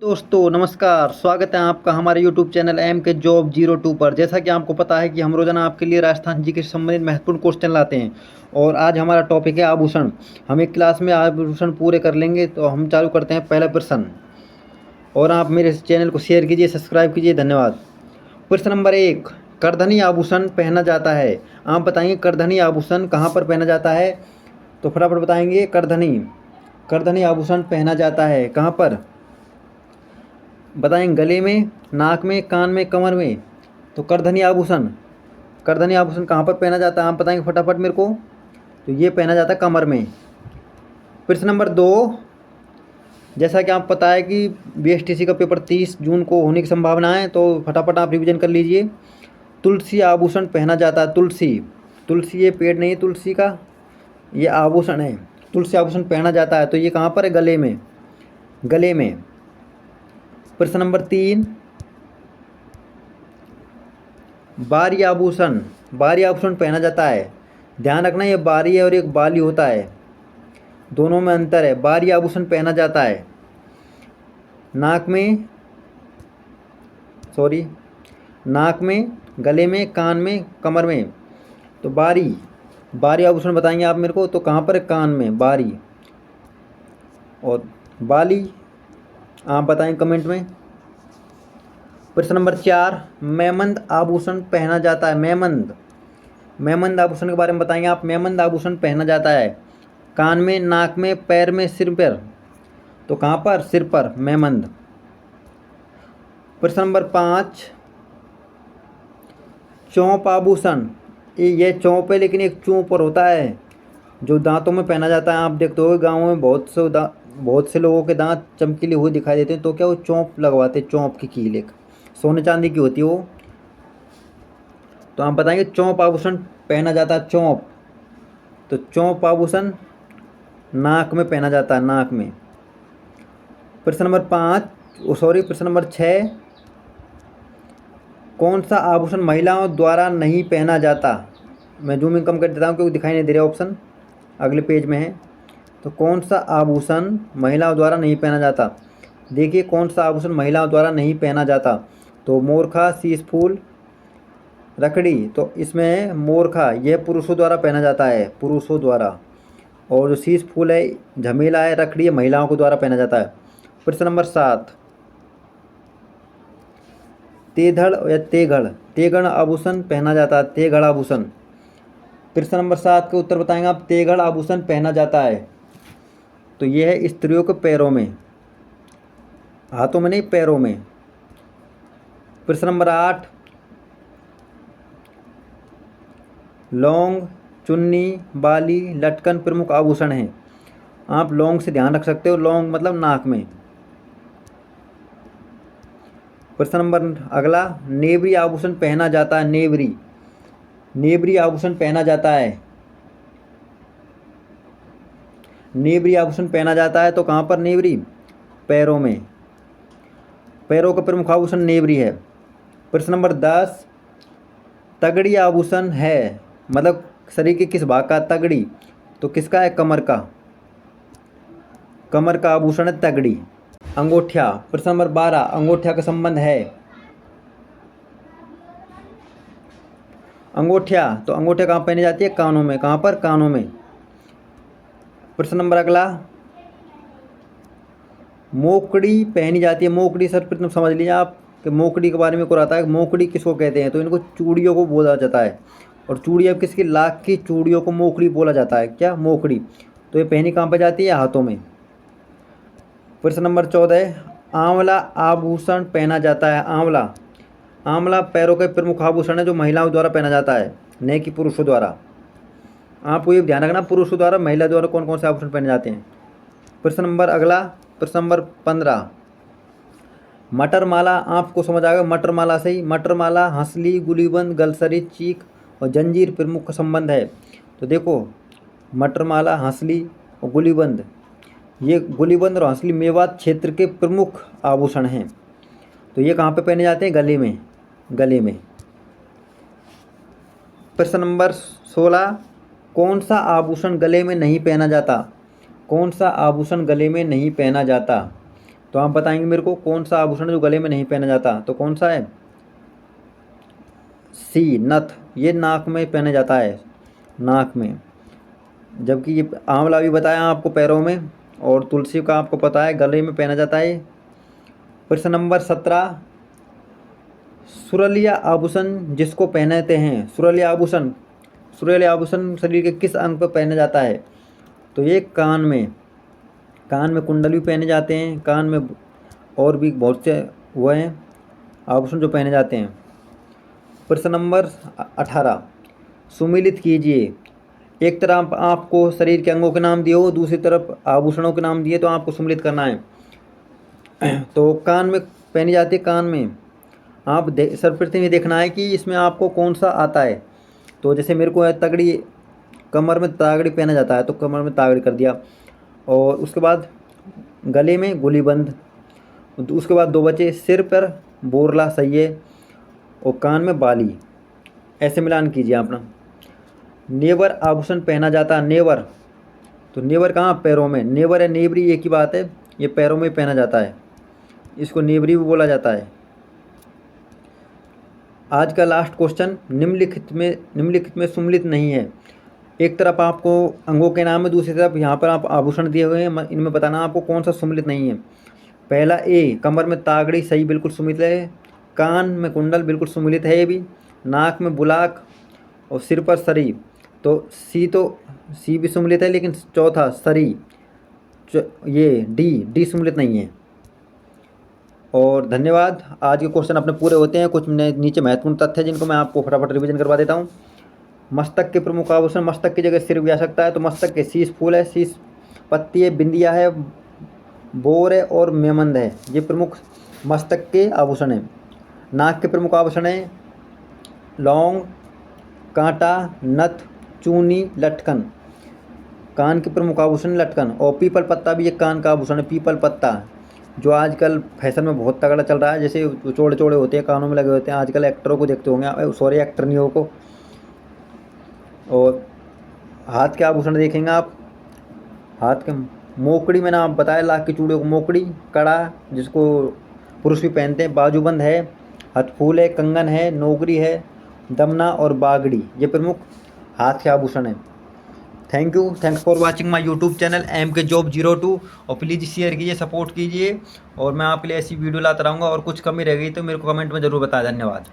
दोस्तों नमस्कार, स्वागत है आपका हमारे यूट्यूब चैनल एम के जॉब 02 पर। जैसा कि आपको पता है कि हम रोजाना आपके लिए राजस्थान जी के संबंधित महत्वपूर्ण क्वेश्चन लाते हैं और आज हमारा टॉपिक है आभूषण। हम एक क्लास में आभूषण पूरे कर लेंगे, तो हम चालू करते हैं पहला प्रश्न। और आप मेरे चैनल को शेयर कीजिए, सब्सक्राइब कीजिए, धन्यवाद। प्रश्न नंबर 1, करधनी आभूषण पहना जाता है। आप बताएंगे करधनी आभूषण कहाँ पर पहना जाता है, तो फटाफट बताएंगे। करधनी करधनी आभूषण पहना जाता है कहाँ पर, बताएंगे। गले में, नाक में, कान में, कमर में। तो करधनी आभूषण कहाँ पर पहना जाता है, आप बताएंगे फटाफट मेरे को। तो ये पहना जाता है कमर में। प्रश्न नंबर 2, जैसा कि आप पता है कि बीएसटीसी का पेपर 30 जून को होने की संभावना है, तो फटाफट आप रिवीजन कर लीजिए। तुलसी आभूषण पहना जाता है। तुलसी ये पेड़ नहीं है तुलसी का, ये आभूषण है। तुलसी आभूषण पहना जाता है, तो ये कहाँ पर है, गले में। प्रश्न नंबर 3, बारी आभूषण पहना जाता है। ध्यान रखना, ये बारी है और एक बाली होता है, दोनों में अंतर है। बारी आभूषण पहना जाता है नाक में, गले में, कान में, कमर में। तो बारी आभूषण बताएंगे आप मेरे को, तो कहाँ पर है, कान में बारी। और बाली आप बताएं कमेंट में। प्रश्न नंबर 4, मेमंद आभूषण पहना जाता है। मेमंद आभूषण के बारे में बताएंगे आप। मेमंद आभूषण पहना जाता है कान में, नाक में, पैर में, सिर पर। तो कहाँ पर, सिर पर मेमंद। प्रश्न नंबर 5, चौंप आभूषण। ये चौंप है, लेकिन एक चों पर होता है जो दांतों में पहना जाता है। आप देखते हो गाँव में बहुत से लोगों के दांत चमकीले हुए दिखाई देते हैं, तो क्या वो चौंप लगवाते हैं। चौंप की कील एक सोने चांदी की होती है वो। तो आप बताएंगे चौंप आभूषण पहना जाता है। तो चौंप आभूषण नाक में पहना जाता है, नाक में। प्रश्न नंबर 6, कौन सा आभूषण महिलाओं द्वारा नहीं पहना जाता। मैं जूमिंग कम कर देता हूँ क्योंकि दिखाई नहीं दे रहा ऑप्शन, अगले पेज में है। तो कौन सा आभूषण महिलाओं द्वारा नहीं पहना जाता। देखिए कौन सा आभूषण महिलाओं द्वारा नहीं पहना जाता। तो मोरखा, शीश फूल, रखड़ी। तो इसमें मोरखा यह पुरुषों द्वारा पहना जाता है, पुरुषों द्वारा। और जो शीश फूल है, झमेला है, रखड़ी है, महिलाओं को द्वारा पहना जाता है। प्रश्न नंबर 7, तेधड़ या तेगड़ आभूषण पहना जाता है। तेगड़ आभूषण। प्रश्न नंबर 7 के उत्तर बताएंगे आप। तेगड़ आभूषण पहना जाता है, तो यह है स्त्रियों के पैरों में, हाथों में नहीं, पैरों में। प्रश्न नंबर 8, लौंग, चुन्नी, बाली, लटकन प्रमुख आभूषण हैं। आप लौंग से ध्यान रख सकते हो, लौंग मतलब नाक में। प्रश्न नंबर अगला, नेवरी आभूषण पहना जाता है। नेवरी आभूषण पहना जाता है। नेवरी आभूषण पहना जाता है, तो कहाँ पर नेवरी, पैरों में। पैरों का प्रमुख आभूषण नेवरी है। प्रश्न नंबर 10, तगड़ी आभूषण है, मतलब शरीर के किस भाग का, तगड़ी। तो किसका है, कमर का आभूषण है तगड़ी। अंगूठा। प्रश्न नंबर 12, अंगूठा का संबंध है। तो अंगूठे कहाँ पहनी जाती है, कानों में। कहाँ पर, कानों में। प्रश्न नंबर अगला, मोकड़ी पहनी जाती है। मोकड़ी सर्वप्रथम समझ लीजिए आप कि मोकड़ी के बारे में को आता है। मोकड़ी किसको कहते हैं, तो इनको चूड़ियों को बोला जाता है। और चूड़ी अब किसकी, लाख की चूड़ियों को मोकड़ी बोला जाता है। क्या, मोकड़ी। तो ये पहनी कहाँ पर जाती है, हाथों में। प्रश्न नंबर 14, आंवला आभूषण पहना जाता है। आंवला पैरों के प्रमुख आभूषण है जो महिलाओं द्वारा पहना जाता है, न कि पुरुषों द्वारा। आपको ये ध्यान रखना, पुरुषों द्वारा, महिला द्वारा कौन कौन से आभूषण पहने जाते हैं। प्रश्न नंबर अगला, प्रश्न नंबर 15, मटर माला। आपको समझ आएगा मटर माला से ही। मटर माला, हंसली, गुलीबंद, गलसरी, चीक और जंजीर प्रमुख संबंध है। तो देखो मटर माला, हंसली और गुलीबंद, ये गुलीबंद और हंसली मेवात क्षेत्र के प्रमुख आभूषण हैं। तो ये कहाँ पे पहने जाते हैं, गले में। प्रश्न नंबर 16, कौन सा आभूषण गले में नहीं पहना जाता। तो आप बताएंगे मेरे को कौन सा आभूषण जो गले में नहीं पहना जाता, तो कौन सा है? सी, नथ। ये नाक में पहना जाता है, नाक में। जबकि ये आंवला भी बताया आपको पैरों में, और तुलसी का आपको पता है गले में पहना जाता है। प्रश्न नंबर 17, सुरलिया आभूषण जिसको पहनते हैं, सुरलिया आभूषण, सुरलिया आभूषण शरीर के किस अंग पर पहना जाता है? तो ये कान में, कान में कुंडल भी पहने जाते हैं, कान में और भी बहुत से वो हैं आभूषण जो पहने जाते हैं। प्रश्न नंबर 18, सुमिलित कीजिए। एक तरफ आपको शरीर के अंगों के नाम दिए हो, दूसरी तरफ आभूषणों के नाम दिए, तो आपको सुमिलित करना है। तो कान में पहनी जाती है, कान में आप सर्वप्रथम ये देखना है कि इसमें आपको कौन सा आता है। तो जैसे मेरे को है तगड़ी, कमर में तागड़ी पहना जाता है, तो कमर में तागड़ी कर दिया। और उसके बाद गले में गुलीबंद, उसके बाद 2 बचे, सिर पर बोरला सही है, और कान में बाली। ऐसे मिलान कीजिए अपना। नेवर आभूषण पहना जाता है, नेवर, तो नेवर कहाँ? पैरों में। नेवर है नेवरी एक ही बात है, ये पैरों में पहना जाता है, इसको नेवरी भी बोला जाता है। आज का लास्ट क्वेश्चन, निम्नलिखित में सुमिलित नहीं है। एक तरफ आपको अंगों के नाम है, दूसरी तरफ यहाँ पर आप आभूषण दिए हुए हैं, इनमें बताना आपको कौन सा सुमिलित नहीं है। पहला ए, कमर में तागड़ी सही, बिल्कुल सुमिलित है। कान में कुंडल बिल्कुल सुमिलित है ये भी। नाक में बुलाक और सिर पर सरी, तो सी भी सुमिलित है, लेकिन चौथा सरी, ये डी सुमिलित नहीं है। और धन्यवाद। आज के क्वेश्चन अपने पूरे होते हैं। कुछ नीचे महत्वपूर्ण तथ्य हैं जिनको मैं आपको फटाफट रिवीजन करवा देता हूँ। मस्तक के प्रमुख आभूषण, मस्तक की जगह सिर भी आ सकता है, तो मस्तक के शीश फूल है, शीश पत्ती है, बिंदिया है, बोर है और मेमंद है, ये प्रमुख मस्तक के आभूषण हैं। नाक के प्रमुख आभूषण हैं लौंग, कांटा, नथ, चूनी, लटकन। कान के प्रमुख आभूषण लटकन, और पीपल पत्ता भी एक कान का आभूषण है, पीपल पत्ता, जो आजकल फैशन में बहुत तगड़ा चल रहा है। जैसे चौड़े चौड़े होते हैं, कानों में लगे होते हैं, आजकल एक्टरों को देखते होंगे, सॉरी एक्टर नहीं हो को। और हाथ के आभूषण देखेंगे आप, हाथ के मोकड़ी, मैंने आप बताया लाख की चूड़ियों को मोकड़ी, कड़ा जिसको पुरुष भी पहनते हैं, बाजूबंद है, हथफूल है, कंगन है, नोगरी है, दमना और बागड़ी, ये प्रमुख हाथ के आभूषण हैं। Thank you, thanks for watching my YouTube channel MK Job 02, और प्लीज़ शेयर कीजिए, सपोर्ट कीजिए, और मैं आपके लिए ऐसी वीडियो लाता रहूँगा। और कुछ कमी रह गई तो मेरे को कमेंट में ज़रूर बताएं। धन्यवाद।